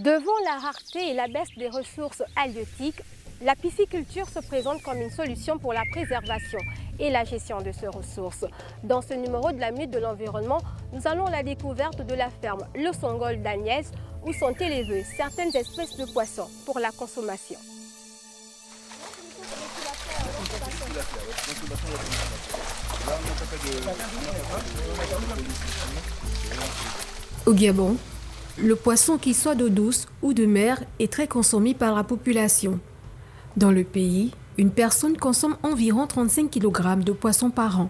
Devant la rareté et la baisse des ressources halieutiques, la pisciculture se présente comme une solution pour la préservation et la gestion de ces ressources. Dans ce numéro de la Minute de l'Environnement, nous allons à la découverte de la ferme Le Songol d'Agnès où sont élevées certaines espèces de poissons pour la consommation. Au Gabon, le poisson, qu'il soit d'eau douce ou de mer, est très consommé par la population. Dans le pays, une personne consomme environ 35 kg de poisson par an.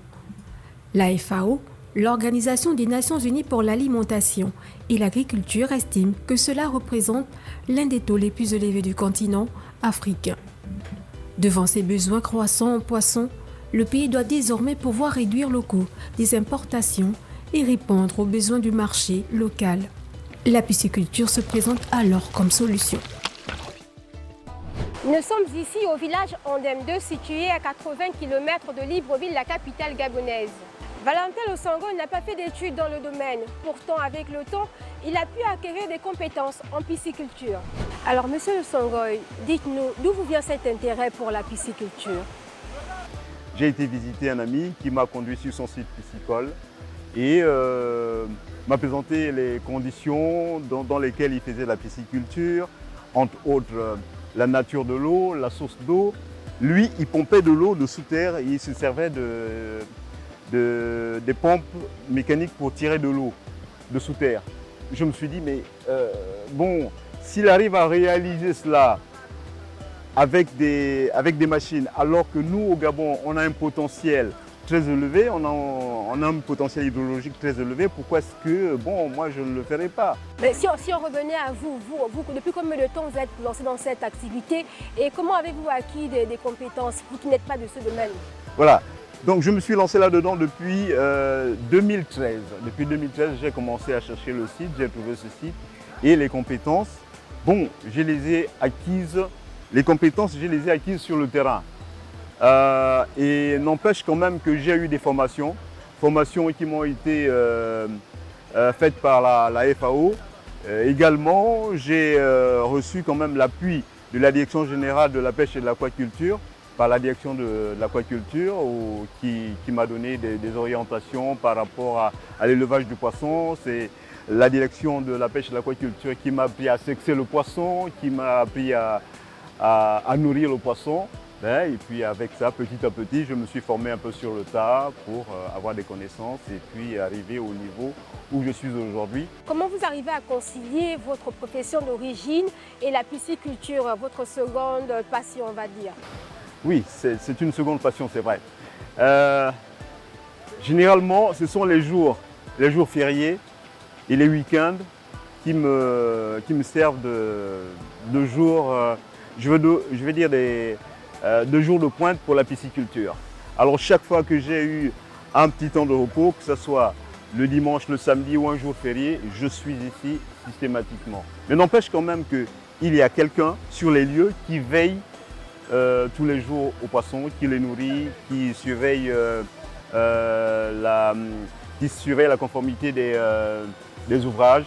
La FAO, l'Organisation des Nations Unies pour l'alimentation et l'agriculture, estime que cela représente l'un des taux les plus élevés du continent africain. Devant ses besoins croissants en poissons, le pays doit désormais pouvoir réduire le coût des importations et répondre aux besoins du marché local. La pisciculture se présente alors comme solution. Nous sommes ici au village Ondem 2, situé à 80 km de Libreville, la capitale gabonaise. Valentin Le Songol n'a pas fait d'études dans le domaine. Pourtant, avec le temps, il a pu acquérir des compétences en pisciculture. Alors, monsieur Le Songol, dites-nous, d'où vous vient cet intérêt pour la pisciculture? J'ai été visiter un ami qui m'a conduit sur son site piscicole et m'a présenté les conditions dans lesquelles il faisait la pisciculture, entre autres la nature de l'eau, la source d'eau. Lui, il pompait de l'eau de sous terre et il se servait des pompes mécaniques pour tirer de l'eau de sous terre. Je me suis dit, mais bon, s'il arrive à réaliser cela avec des machines, alors que nous, au Gabon, on a un potentiel très élevé, on a un potentiel hydrologique très élevé, pourquoi est-ce que, bon, moi, je ne le ferai pas? Mais si on revenait à vous, depuis combien de temps vous êtes lancé dans cette activité et comment avez-vous acquis des compétences, vous qui n'êtes pas de ce domaine? Voilà, donc je me suis lancé là-dedans depuis 2013. Depuis 2013, j'ai commencé à chercher le site, j'ai trouvé ce site et les compétences, bon, je les ai acquises, les compétences, je les ai acquises sur le terrain. Et n'empêche quand même que j'ai eu des formations qui m'ont été faites par la FAO. Également, j'ai reçu quand même l'appui de la Direction générale de la pêche et de l'aquaculture, par la Direction de l'aquaculture, qui m'a donné des orientations par rapport à l'élevage du poisson. C'est la Direction de la pêche et de l'aquaculture qui m'a appris à sexer le poisson, qui m'a appris à nourrir le poisson. Et puis avec ça, petit à petit, je me suis formé un peu sur le tas pour avoir des connaissances et puis arriver au niveau où je suis aujourd'hui. Comment vous arrivez à concilier votre profession d'origine et la pisciculture, votre seconde passion, on va dire? Oui, c'est une seconde passion, c'est vrai. Généralement, ce sont les jours fériés et les week-ends qui me servent de jours, je veux dire de jours de pointe pour la pisciculture. Alors chaque fois que j'ai eu un petit temps de repos, que ce soit le dimanche, le samedi ou un jour férié, je suis ici systématiquement. Mais n'empêche quand même qu'il y a quelqu'un sur les lieux qui veille tous les jours aux poissons, qui les nourrit, qui surveille la conformité des ouvrages.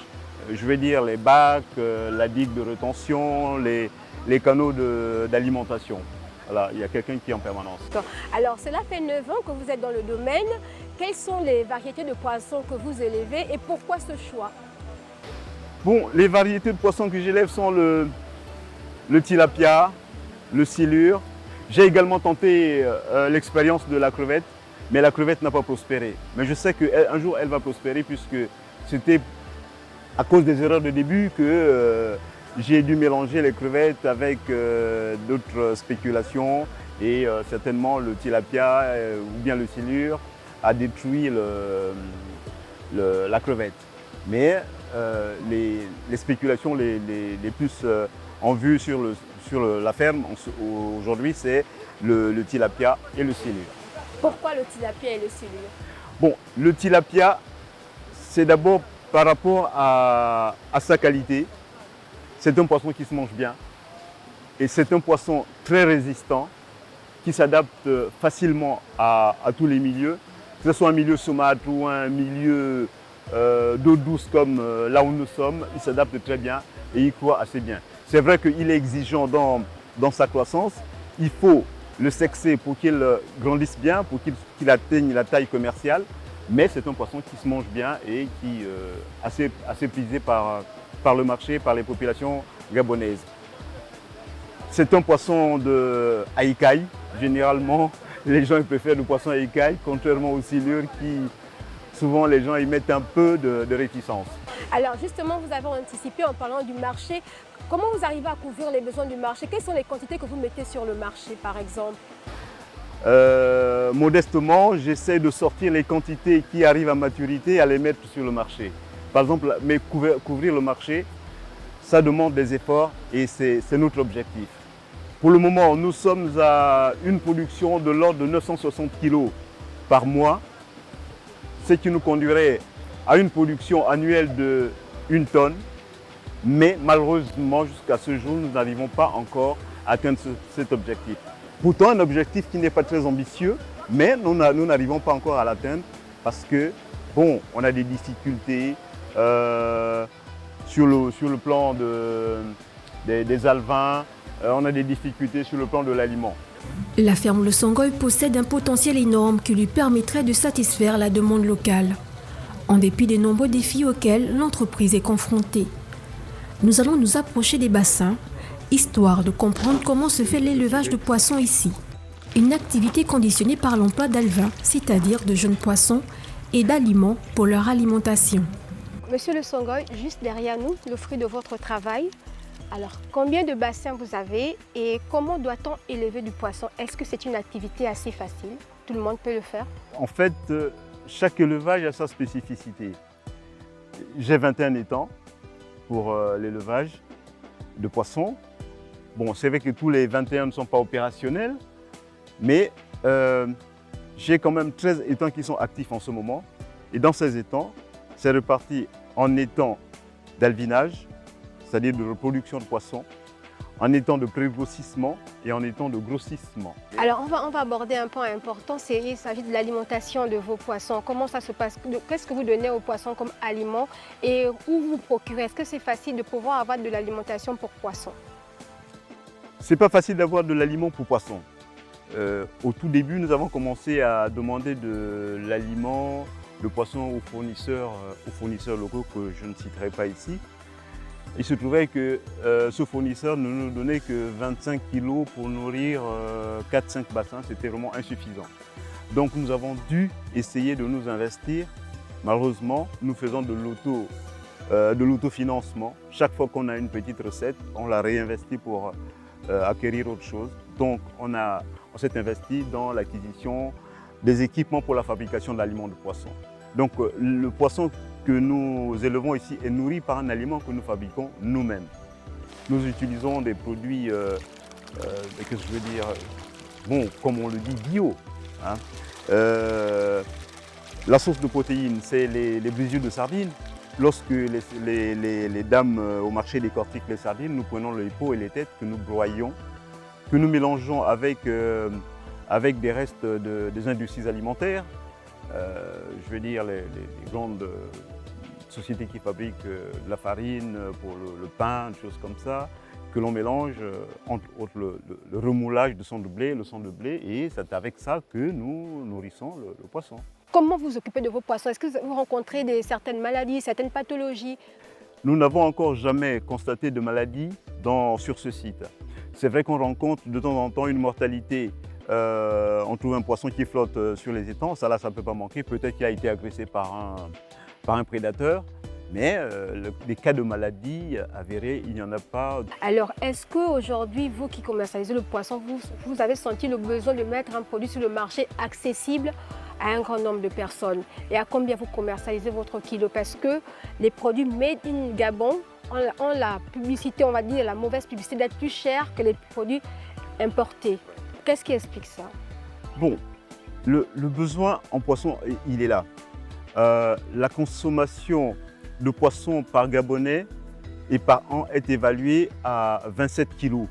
Je veux dire les bacs, la digue de rétention, les canaux d'alimentation. Voilà, il y a quelqu'un qui est en permanence. Alors, cela fait 9 ans que vous êtes dans le domaine. Quelles sont les variétés de poissons que vous élevez et pourquoi ce choix? Bon, les variétés de poissons que j'élève sont le tilapia, le silure. J'ai également tenté l'expérience de la crevette, mais la crevette n'a pas prospéré. Mais je sais qu'un jour, elle va prospérer puisque c'était à cause des erreurs de début que j'ai dû mélanger les crevettes avec d'autres spéculations et certainement le tilapia ou bien le silure a détruit la crevette. Mais les spéculations les plus en vue sur la ferme aujourd'hui, c'est le tilapia et le silure. Pourquoi le tilapia et le silure? Bon, le tilapia, c'est d'abord par rapport à sa qualité. C'est un poisson qui se mange bien et c'est un poisson très résistant qui s'adapte facilement à tous les milieux, que ce soit un milieu saumâtre ou un milieu d'eau douce comme là où nous sommes, il s'adapte très bien et il croît assez bien. C'est vrai qu'il est exigeant dans sa croissance. Il faut le sexer pour qu'il grandisse bien, pour qu'il atteigne la taille commerciale. Mais c'est un poisson qui se mange bien et qui est assez prisé par le marché, par les populations gabonaises. C'est un poisson de haïkai. Généralement, les gens préfèrent le poisson haïkai, contrairement aux silures qui, souvent, les gens y mettent un peu de réticence. Alors justement, vous avez anticipé en parlant du marché. Comment vous arrivez à couvrir les besoins du marché? Quelles sont les quantités que vous mettez sur le marché, par exemple? Modestement, j'essaie de sortir les quantités qui arrivent à maturité et à les mettre sur le marché. Par exemple, mais couvrir le marché, ça demande des efforts et c'est notre objectif. Pour le moment, nous sommes à une production de l'ordre de 960 kg par mois, ce qui nous conduirait à une production annuelle de 1 tonne. Mais malheureusement, jusqu'à ce jour, nous n'arrivons pas encore à atteindre cet objectif. Pourtant, un objectif qui n'est pas très ambitieux, mais nous n'arrivons pas encore à l'atteindre parce que, bon, on a des difficultés sur le plan des alevins, on a des difficultés sur le plan de l'aliment. La ferme Le Songoï possède un potentiel énorme qui lui permettrait de satisfaire la demande locale, en dépit des nombreux défis auxquels l'entreprise est confrontée. Nous allons nous approcher des bassins, histoire de comprendre comment se fait l'élevage de poissons ici. Une activité conditionnée par l'emploi d'alevins, c'est-à-dire de jeunes poissons, et d'aliments pour leur alimentation. Monsieur Le Songoï, juste derrière nous, le fruit de votre travail. Alors, combien de bassins vous avez et comment doit-on élever du poisson? Est-ce que c'est une activité assez facile? Tout le monde peut le faire? En fait, chaque élevage a sa spécificité. J'ai 21 étangs pour l'élevage de poissons. Bon, c'est vrai que tous les 21 ne sont pas opérationnels, mais j'ai quand même 13 étangs qui sont actifs en ce moment. Et dans ces étangs, c'est réparti en étangs d'alvinage, c'est-à-dire de reproduction de poissons, en étangs de pré-grossissement et en étangs de grossissement. Alors, on va aborder un point important, il s'agit de l'alimentation de vos poissons. Comment ça se passe? Qu'est-ce que vous donnez aux poissons comme aliment et où vous procurez? Est-ce que c'est facile de pouvoir avoir de l'alimentation pour poissons? C'est pas facile d'avoir de l'aliment pour poissons. Au tout début, nous avons commencé à demander de l'aliment de poissons aux fournisseurs locaux que je ne citerai pas ici. Il se trouvait que ce fournisseur ne nous donnait que 25 kg pour nourrir 4-5 bassins, c'était vraiment insuffisant. Donc nous avons dû essayer de nous investir. Malheureusement, nous faisons de l'autofinancement. Chaque fois qu'on a une petite recette, on la réinvestit pour acquérir autre chose. Donc on s'est investi dans l'acquisition des équipements pour la fabrication d'aliments de poissons. Donc le poisson que nous élevons ici est nourri par un aliment que nous fabriquons nous-mêmes. Nous utilisons des produits, qu'est-ce que je veux dire, bon, comme on le dit, bio. Hein. La source de protéines, c'est les brisures de sardines. Lorsque les dames au marché décortiquent les sardines, nous prenons les peaux et les têtes que nous broyons, que nous mélangeons avec des restes des industries alimentaires. Je veux dire les grandes sociétés qui fabriquent de la farine pour le pain, des choses comme ça, que l'on mélange, entre autres le remoulage de sang de blé, le sang de blé, et c'est avec ça que nous nourrissons le poisson. Comment vous occupez de vos poissons? Est-ce que vous rencontrez certaines maladies, certaines pathologies? Nous n'avons encore jamais constaté de maladie sur ce site. C'est vrai qu'on rencontre de temps en temps une mortalité. On trouve un poisson qui flotte sur les étangs, ça ne peut pas manquer. Peut-être qu'il a été agressé par un prédateur, mais des cas de maladie avérés, il n'y en a pas. Alors, est-ce qu'aujourd'hui, vous qui commercialisez le poisson, vous avez senti le besoin de mettre un produit sur le marché accessible à un grand nombre de personnes? Et à combien vous commercialisez votre kilo? Parce que les produits made in Gabon ont la publicité, on va dire, la mauvaise publicité d'être plus chers que les produits importés. Qu'est-ce qui explique ça? Bon, le besoin en poisson, il est là. La consommation de poissons par Gabonais et par an est évaluée à 27 kg.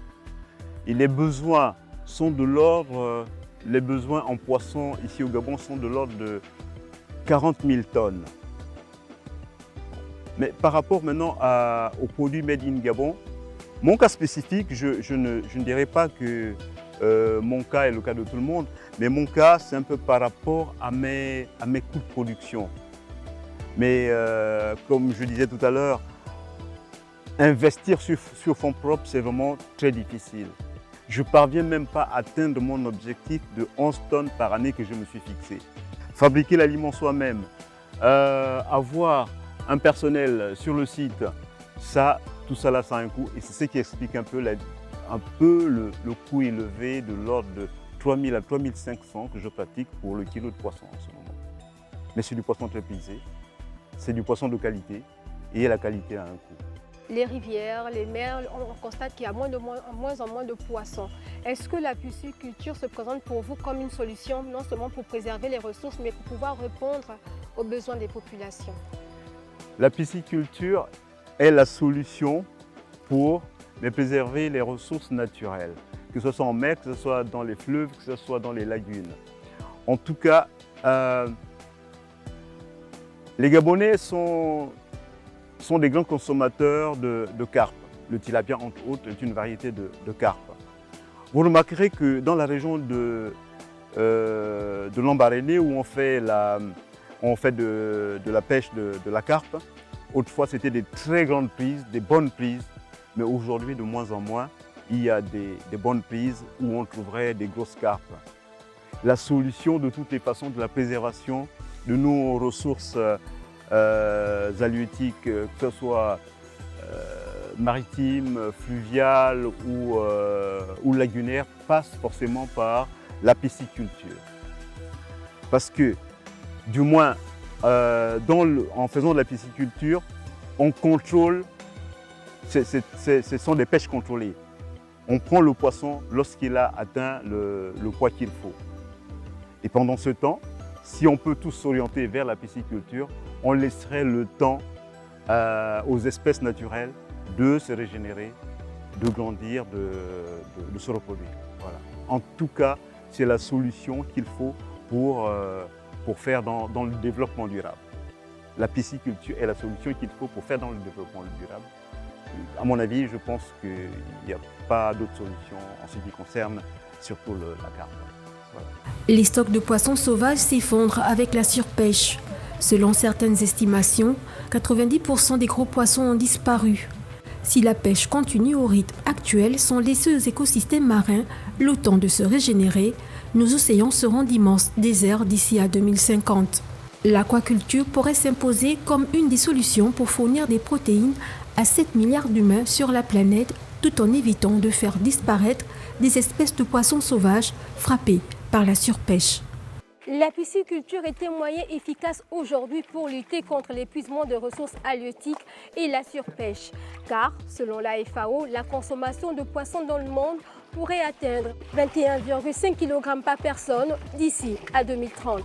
Et les besoins sont de l'ordre, les besoins en poissons ici au Gabon sont de l'ordre de 40 000 tonnes. Mais par rapport maintenant aux produits made in Gabon, mon cas spécifique, je ne dirais pas que mon cas est le cas de tout le monde, mais mon cas, c'est un peu par rapport à mes coûts de production. Mais comme je disais tout à l'heure, investir sur fonds propres, c'est vraiment très difficile. Je ne parviens même pas à atteindre mon objectif de 11 tonnes par année que je me suis fixé. Fabriquer l'aliment soi-même, avoir un personnel sur le site, tout ça là, ça a un coût. Et c'est ce qui explique un peu le coût élevé de l'ordre de 3 000 à 3 500 que je pratique pour le kilo de poisson en ce moment. Mais c'est du poisson très prisé, c'est du poisson de qualité et la qualité a un coût. Les rivières, les mers, on constate qu'il y a moins en moins de poissons. Est-ce que la pisciculture se présente pour vous comme une solution, non seulement pour préserver les ressources, mais pour pouvoir répondre aux besoins des populations? La pisciculture est la solution pour préserver les ressources naturelles, que ce soit en mer, que ce soit dans les fleuves, que ce soit dans les lagunes. En tout cas, les Gabonais sont des grands consommateurs de carpe. Le tilapia, entre autres, est une variété de carpe. Vous remarquerez que dans la région de Lambaréné, où on fait de la pêche de la carpe, autrefois c'était des très grandes prises, des bonnes prises, mais aujourd'hui de moins en moins, il y a des bonnes prises où on trouverait des grosses carpes. La solution de toutes les façons de la préservation de nos ressources halieutiques, que ce soit maritimes, fluviales ou lagunaires, passe forcément par la pisciculture. Parce que, du moins, en faisant de la pisciculture, on contrôle, ce sont des pêches contrôlées. On prend le poisson lorsqu'il a atteint le poids qu'il faut. Et pendant ce temps, si on peut tous s'orienter vers la pisciculture, on laisserait le temps aux espèces naturelles de se régénérer, de grandir, de se reproduire. Voilà. En tout cas, c'est la solution qu'il faut pour faire dans le développement durable. La pisciculture est la solution qu'il faut pour faire dans le développement durable. À mon avis, je pense qu'il n'y a pas d'autre solution en ce qui concerne surtout la carpe. Voilà. Les stocks de poissons sauvages s'effondrent avec la surpêche. Selon certaines estimations, 90% des gros poissons ont disparu. Si la pêche continue au rythme actuel sans laisser aux écosystèmes marins le temps de se régénérer, nos océans seront d'immenses déserts d'ici à 2050. L'aquaculture pourrait s'imposer comme une des solutions pour fournir des protéines à 7 milliards d'humains sur la planète, tout en évitant de faire disparaître des espèces de poissons sauvages frappés par la surpêche. La pisciculture est un moyen efficace aujourd'hui pour lutter contre l'épuisement de ressources halieutiques et la surpêche. Car, selon la FAO, la consommation de poissons dans le monde pourrait atteindre 21,5 kg par personne d'ici à 2030.